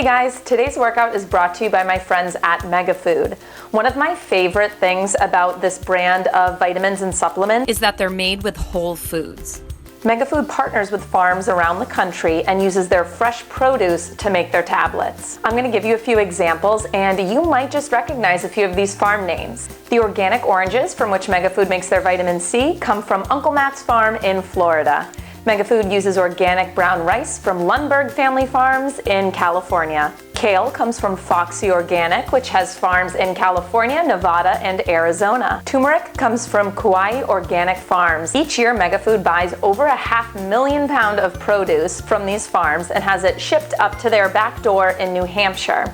Hey guys, today's workout is brought to you by my friends at Megafood. One of my favorite things about this brand of vitamins and supplements is that they're made with whole foods. Megafood partners with farms around the country and uses their fresh produce to make their tablets. I'm going to give you a few examples and you might just recognize a few of these farm names. The organic oranges from which Megafood makes their vitamin C come from Uncle Matt's farm in Florida. Megafood uses organic brown rice from Lundberg Family Farms in California. Kale comes from Foxy Organic, which has farms in California, Nevada, and Arizona. Turmeric comes from Kauai Organic Farms. Each year, Megafood buys over 500,000 pounds of produce from these farms and has it shipped up to their back door in New Hampshire.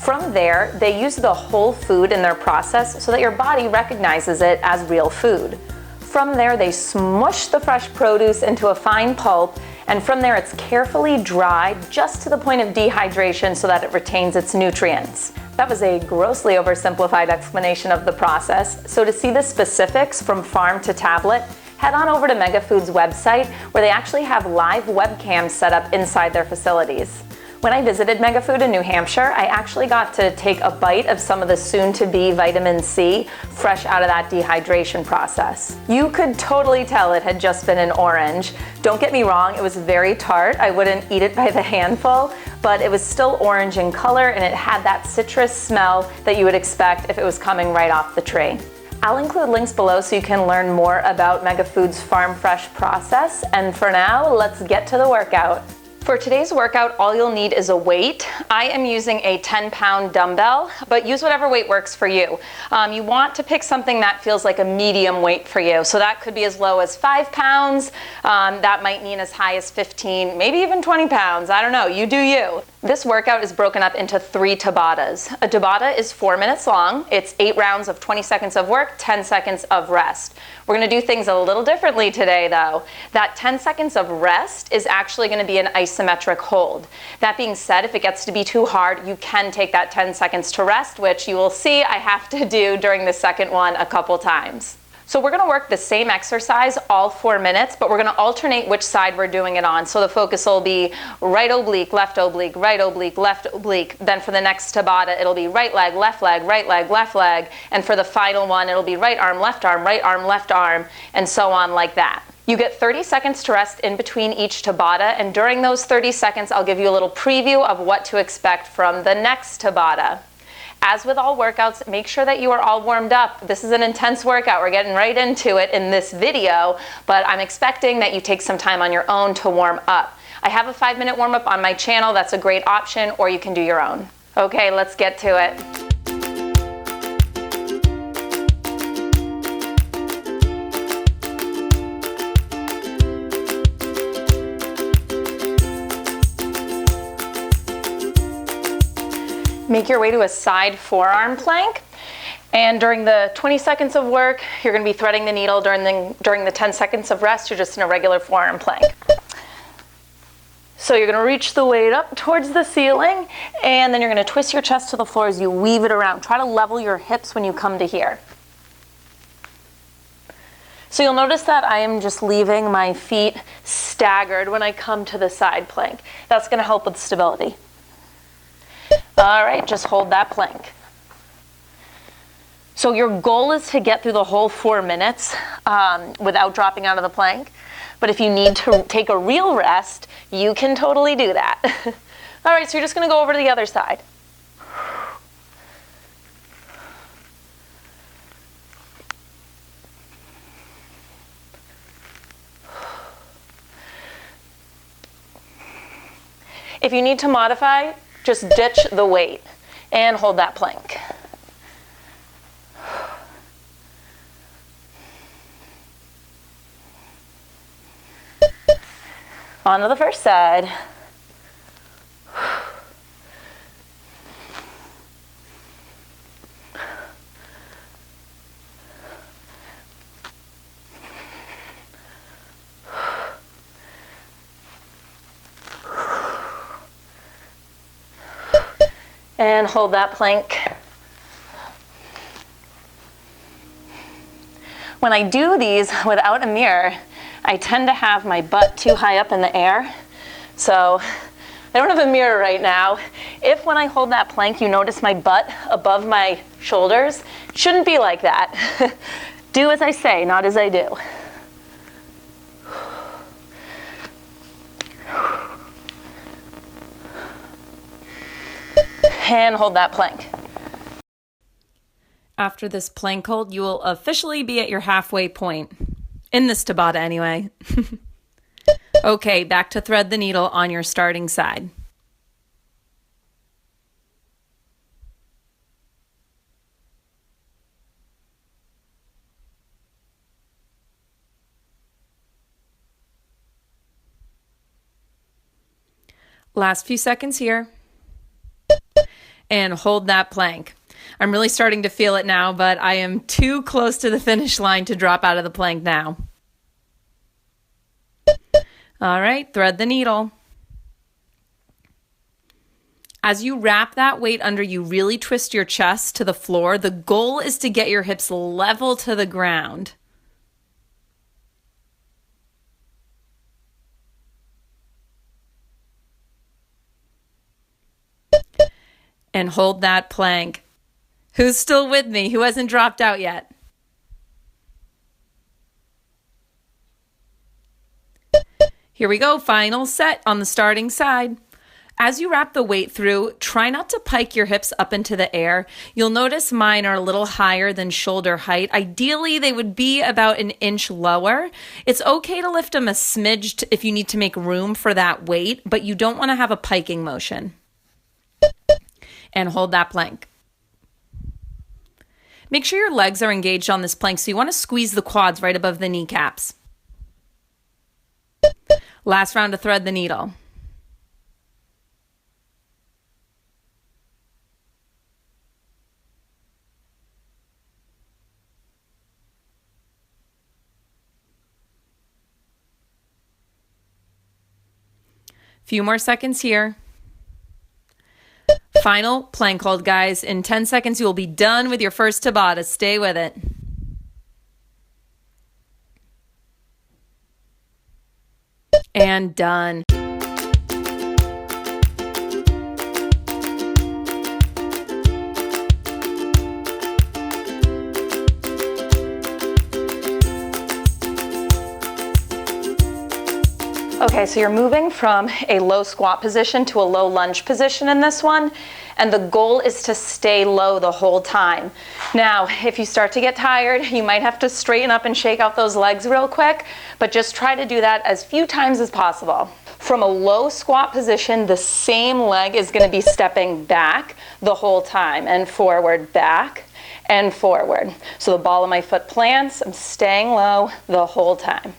From there, they use the whole food in their process so that your body recognizes it as real food. From there, they smush the fresh produce into a fine pulp, and from there it's carefully dried just to the point of dehydration so that it retains its nutrients. That was a grossly oversimplified explanation of the process, so to see the specifics from farm to tablet, head on over to Megafood's website where they actually have live webcams set up inside their facilities. When I visited Megafood in New Hampshire, I actually got to take a bite of some of the soon-to-be vitamin C fresh out of that dehydration process. You could totally tell it had just been an orange. Don't get me wrong, it was very tart. I wouldn't eat it by the handful, but it was still orange in color and it had that citrus smell that you would expect if it was coming right off the tree. I'll include links below so you can learn more about Megafood's Farm Fresh process, and for now, let's get to the workout. For today's workout, all you'll need is a weight. I am using a 10-pound dumbbell, but use whatever weight works for you. You want to pick something that feels like a medium weight for you. So that could be as low as 5 pounds. That might mean as high as 15, maybe even 20 pounds. I don't know, you do you. This workout is broken up into 3 Tabatas. A Tabata is 4 minutes long. It's 8 rounds of 20 seconds of work, 10 seconds of rest. We're gonna do things a little differently today though. That 10 seconds of rest is actually gonna be an isometric hold. That being said, if it gets to be too hard, you can take that 10 seconds to rest, which you will see I have to do during the second one a couple times. So we're gonna work the same exercise all 4 minutes, but we're gonna alternate which side we're doing it on. So the focus will be right oblique, left oblique, right oblique, left oblique. Then for the next Tabata, it'll be right leg, left leg, right leg, left leg. And for the final one, it'll be right arm, left arm, left arm, and so on like that. You get 30 seconds to rest in between each Tabata, and during those 30 seconds, I'll give you a little preview of what to expect from the next Tabata. As with all workouts, make sure that you are all warmed up. This is an intense workout. We're getting right into it in this video, but I'm expecting that you take some time on your own to warm up. I have a 5-minute warm-up on my channel. That's a great option, or you can do your own. Okay, let's get to it. Make your way to a side forearm plank, and during the 20 seconds of work, you're going to be threading the needle. During the 10 seconds of rest, you're just in a regular forearm plank. So you're going to reach the weight up towards the ceiling, and then you're going to twist your chest to the floor as you weave it around. Try to level your hips when you come to here. So you'll notice that I am just leaving my feet staggered when I come to the side plank. That's going to help with stability. All right, just hold that plank. So your goal is to get through the whole 4 minutes without dropping out of the plank. But if you need to take a real rest, you can totally do that. All right, so you're just gonna go over to the other side. If you need to modify, just ditch the weight and hold that plank. On to the first side. And hold that plank. When I do these without a mirror, I tend to have my butt too high up in the air. So I don't have a mirror right now. If when I hold that plank you notice my butt above my shoulders, it shouldn't be like that. Do as I say, not as I do. And hold that plank. After this plank hold, you will officially be at your halfway point. In this Tabata anyway. Okay, back to thread the needle on your starting side. Last few seconds here. And hold that plank. I'm really starting to feel it now, but I am too close to the finish line to drop out of the plank now. All right, thread the needle. As you wrap that weight under you, really twist your chest to the floor. The goal is to get your hips level to the ground. And hold that plank. Who's still with me? Who hasn't dropped out yet? Here we go, final set on the starting side. As you wrap the weight through, try not to pike your hips up into the air. You'll notice mine are a little higher than shoulder height. Ideally, they would be about an inch lower. It's okay to lift them a smidge if you need to make room for that weight, but you don't want to have a piking motion. And hold that plank. Make sure your legs are engaged on this plank, so you want to squeeze the quads right above the kneecaps. Last round to thread the needle. Few more seconds here. Final plank hold, guys. In 10 seconds, you will be done with your first Tabata. Stay with it. And done. Okay, so you're moving from a low squat position to a low lunge position in this one, and the goal is to stay low the whole time. Now, if you start to get tired, you might have to straighten up and shake out those legs real quick, but just try to do that as few times as possible. From a low squat position, the same leg is going to be stepping back the whole time, and forward, back, and forward. So the ball of my foot plants, I'm staying low the whole time.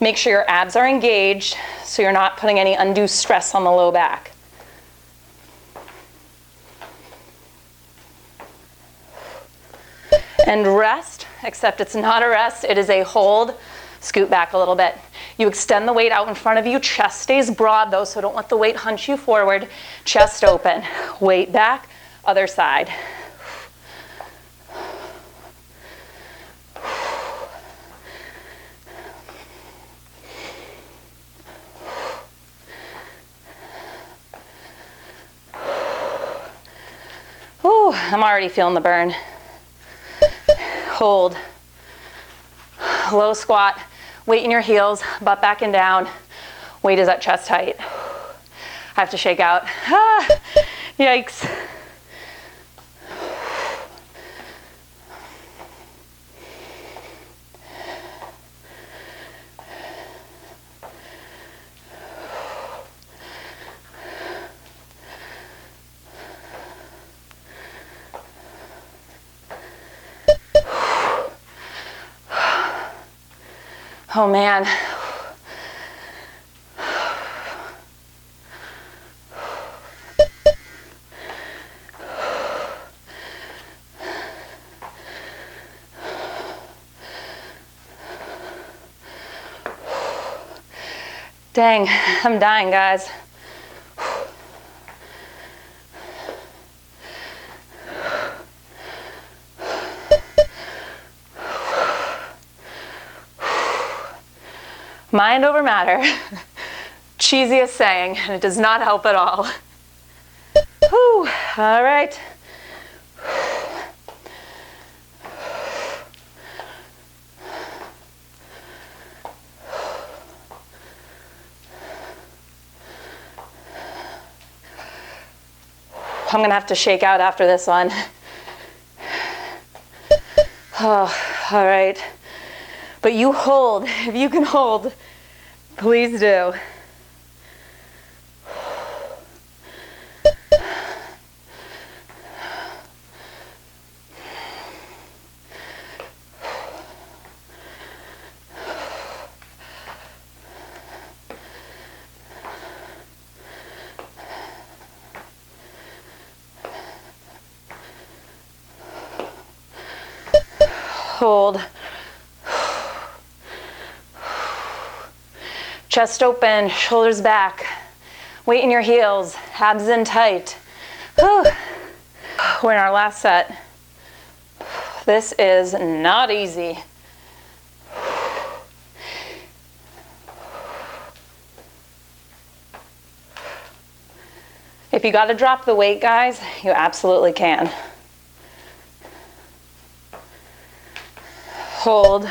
Make sure your abs are engaged so you're not putting any undue stress on the low back. And rest, except it's not a rest, it is a hold. Scoot back a little bit. You extend the weight out in front of you. Chest stays broad though, so don't let the weight hunch you forward. Chest open. Weight back, other side. Ooh, I'm already feeling the burn. Hold. Low squat. Weight in your heels, butt back and down. Weight is at chest height. I have to shake out. Ah, yikes. Oh man. Dang, I'm dying, guys. Mind over matter. cheesiest saying, and it does not help at all. Whew, all right. I'm gonna have to shake out after this one. Oh, all right. But you hold, if you can hold, please do. Hold. Chest open, shoulders back. Weight in your heels, abs in tight. Whew. We're in our last set. This is not easy. If you got to drop the weight, guys, you absolutely can. Hold.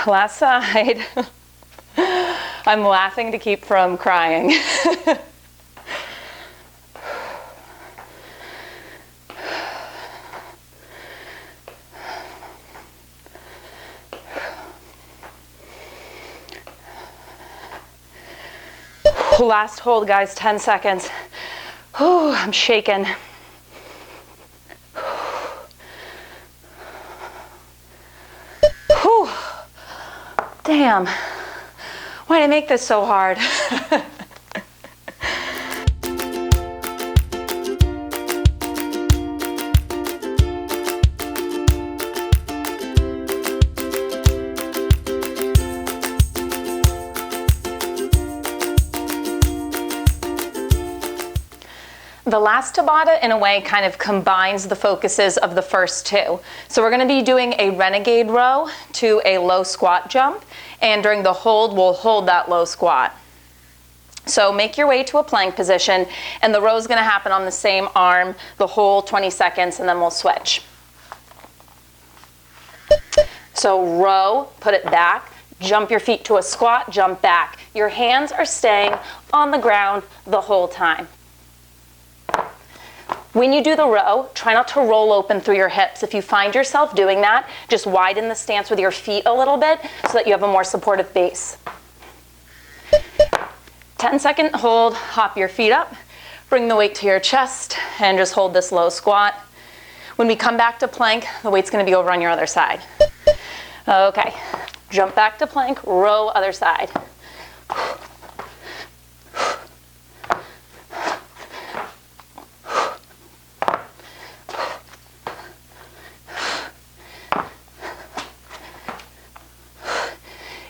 Last side. I'm laughing to keep from crying. Last hold, guys, 10 seconds. Ooh, I'm shaking. Whew. Damn. Why did I make this so hard? The last Tabata, in a way, kind of combines the focuses of the first two. So we're going to be doing a renegade row to a low squat jump, and during the hold, we'll hold that low squat. So make your way to a plank position, and the row is going to happen on the same arm the whole 20 seconds, and then we'll switch. So row, put it back, jump your feet to a squat, jump back. Your hands are staying on the ground the whole time. When you do the row, try not to roll open through your hips. If you find yourself doing that, just widen the stance with your feet a little bit so that you have a more supportive base. 10-second hold, hop your feet up, bring the weight to your chest, and just hold this low squat. When we come back to plank, the weight's gonna be over on your other side. Okay, jump back to plank, row other side.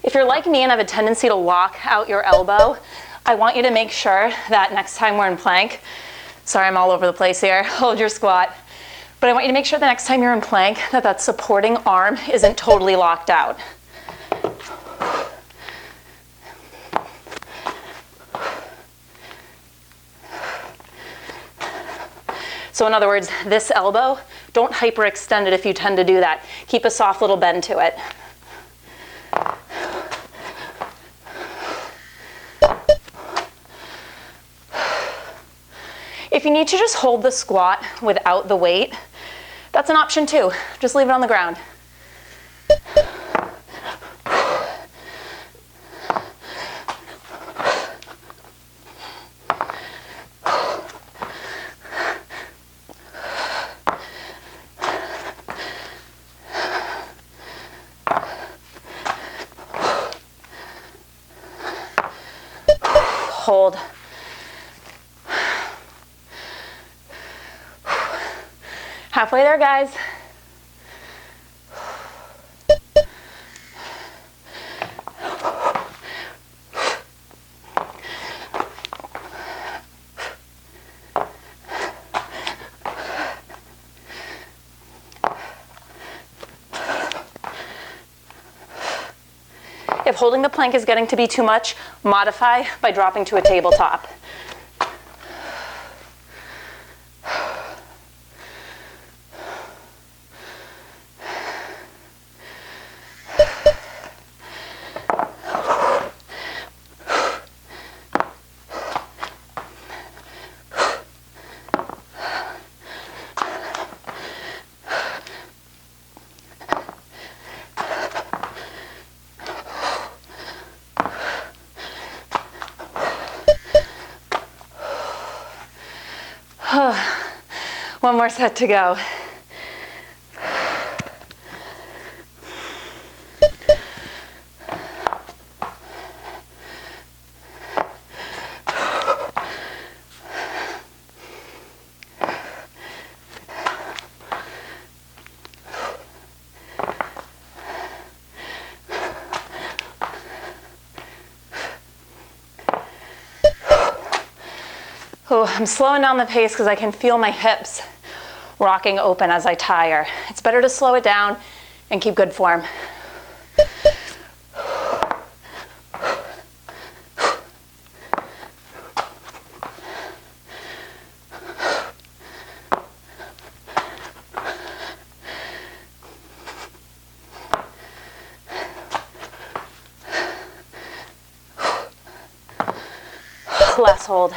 If you're like me and have a tendency to lock out your elbow, I want you to make sure that next time we're in plank, sorry I'm all over the place here, hold your squat, but I want you to make sure the next time you're in plank that that supporting arm isn't totally locked out. So in other words, this elbow, don't hyperextend it if you tend to do that. Keep a soft little bend to it. If you need to just hold the squat without the weight, that's an option too. Just leave it on the ground. Hold. Halfway there, guys. If holding the plank is getting to be too much, modify by dropping to a tabletop. One more set to go. Oh, I'm slowing down the pace because I can feel my hips rocking open as I tire. It's better to slow it down and keep good form. Last hold.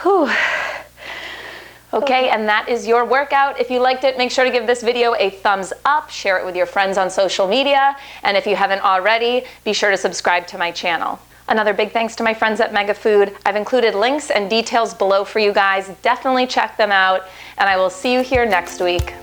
Whew. Okay, and that is your workout. If you liked it, make sure to give this video a thumbs up, share it with your friends on social media, and if you haven't already, be sure to subscribe to my channel. Another big thanks to my friends at Mega Food. I've included links and details below for you guys. Definitely check them out, and I will see you here next week.